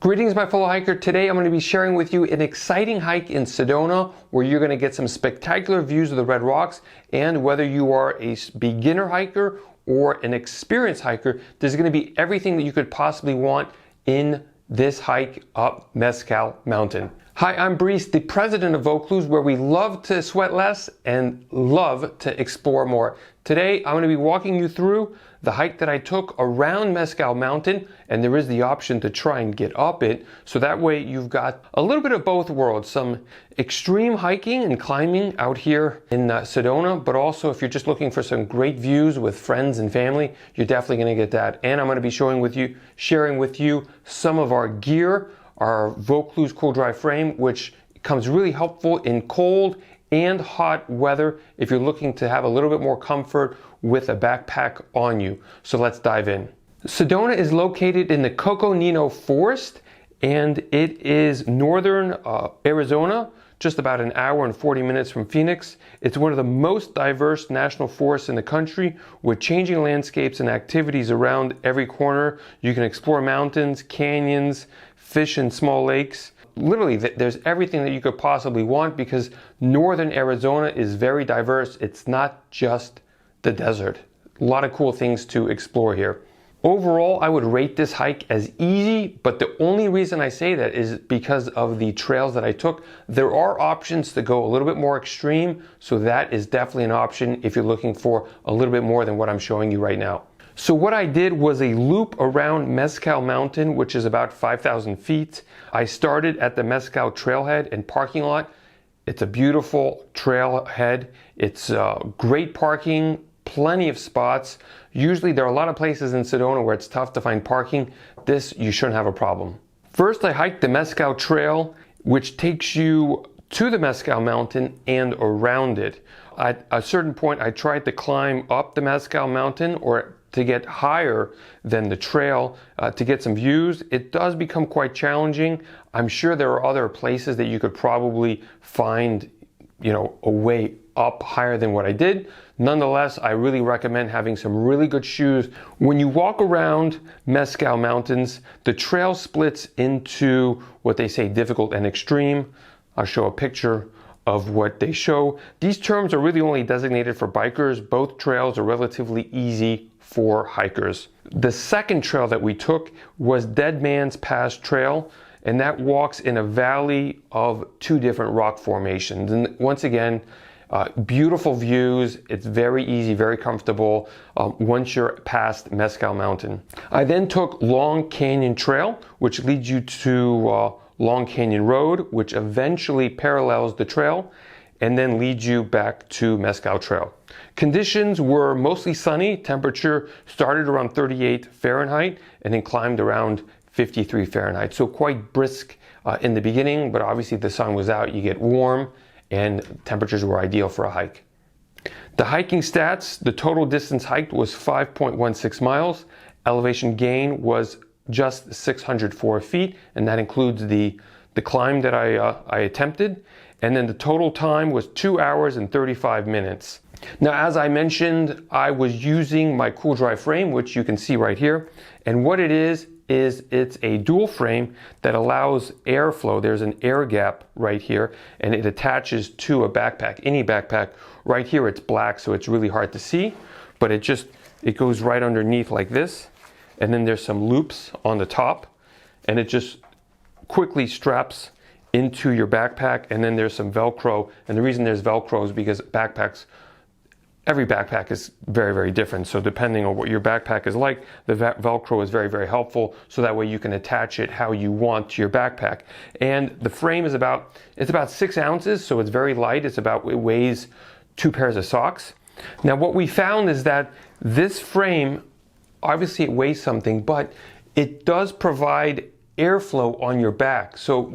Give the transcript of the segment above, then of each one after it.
Greetings, my fellow hiker. Today I'm going to be sharing with you an exciting hike in Sedona where you're going to get some spectacular views of the red rocks. And whether you are a beginner hiker or an experienced hiker, there's going to be everything that you could possibly want in this hike up Mescal Mountain. Hi, I'm Brice, the president of Vaucluse, where we love to sweat less and love to explore more. Today, I'm going to be walking you through the hike that I took around Mescal Mountain, and there is the option to try and get up it, so that way you've got a little bit of both worlds, some extreme hiking and climbing out here in Sedona, but also if you're just looking for some great views with friends and family, you're definitely going to get that. And I'm going to be sharing with you some of our gear, our Vaucluse Cool-Dry Frame, which comes really helpful in cold and hot weather if you're looking to have a little bit more comfort with a backpack on you. So let's dive in. Sedona is located in the Coconino Forest, and it is northern Arizona, just about an hour and 40 minutes from Phoenix. It's one of the most diverse national forests in the country, with changing landscapes and activities around every corner. You can explore mountains, canyons, fish in small lakes. Literally, there's everything that you could possibly want because northern Arizona is very diverse. It's not just the desert. A lot of cool things to explore here. Overall, I would rate this hike as easy, but the only reason I say that is because of the trails that I took. There are options to go a little bit more extreme, so that is definitely an option if you're looking for a little bit more than what I'm showing you right now. So what I did was a loop around Mescal Mountain, which is about 5,000 feet. I started at the Mescal trailhead and parking lot. It's a beautiful trailhead. It's great parking, plenty of spots. Usually there are a lot of places in Sedona where it's tough to find parking. This, you shouldn't have a problem. First, I hiked the Mescal Trail, which takes you to the Mescal Mountain and around it. At a certain point, I tried to climb up the Mescal Mountain or to get higher than the trail to get some views. It does become quite challenging. I'm sure there are other places that you could probably find, a way up higher than what I did. Nonetheless, I really recommend having some really good shoes. When you walk around Mescal Mountains, the trail splits into what they say difficult and extreme. I'll show a picture of what they show. These terms are really only designated for bikers. Both trails are relatively easy for hikers. The second trail that we took was Dead Man's Pass Trail, and that walks in a valley of two different rock formations. And once again, beautiful views. It's very easy, very comfortable once you're past Mescal Mountain. I then took Long Canyon Trail, which leads you to Long Canyon Road, which eventually parallels the trail and then leads you back to Mescal Trail. Conditions were mostly sunny. Temperature started around 38 Fahrenheit and then climbed around 53 Fahrenheit. So quite brisk in the beginning, but obviously the sun was out, you get warm, and temperatures were ideal for a hike. The hiking stats, the total distance hiked was 5.16 miles. Elevation gain was just 604 feet, and that includes the climb that I attempted. And then the total time was 2 hours and 35 minutes. Now, as I mentioned, I was using my Cool-Dry frame, which you can see right here. And what it is it's a dual frame that allows airflow. There's an air gap right here, and it attaches to a backpack, any backpack. Right here, it's black, so it's really hard to see, but it goes right underneath like this. And then there's some loops on the top, and it just quickly straps into your backpack. And then there's some Velcro, and the reason there's Velcro is because every backpack is very, very different. So depending on what your backpack is like, the Velcro is very, very helpful. So that way you can attach it how you want to your backpack. And the frame is about 6 ounces, so it's very light. It weighs 2 pairs of socks. Now what we found is that this frame, obviously it weighs something, but it does provide airflow on your back. So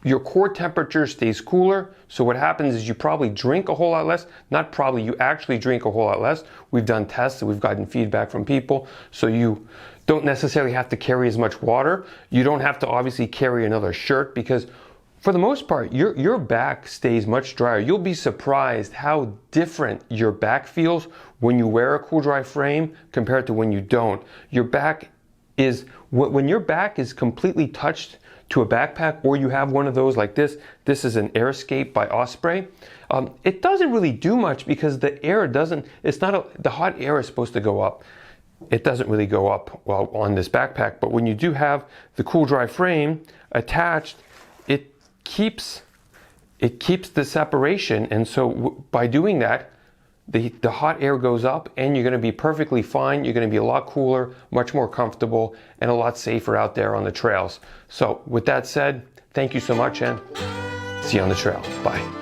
your core temperature stays cooler. So what happens is you probably drink a whole lot less. Not probably, you actually drink a whole lot less. We've done tests and we've gotten feedback from people. So you don't necessarily have to carry as much water. You don't have to obviously carry another shirt because for the most part, your back stays much drier. You'll be surprised how different your back feels when you wear a Cool-Dry frame compared to when you don't. Your back is when your back is completely touched to a backpack, or you have one of those like this. This is an Air Escape by Osprey. It doesn't really do much because the air doesn't, the hot air is supposed to go up. It doesn't really go up well on this backpack, but when you do have the Cool-Dry frame attached, it keeps the separation, and so by doing that, the hot air goes up and you're going to be perfectly fine. You're going to be a lot cooler, much more comfortable, and a lot safer out there on the trails. So with that said, thank you so much and see you on the trail. Bye.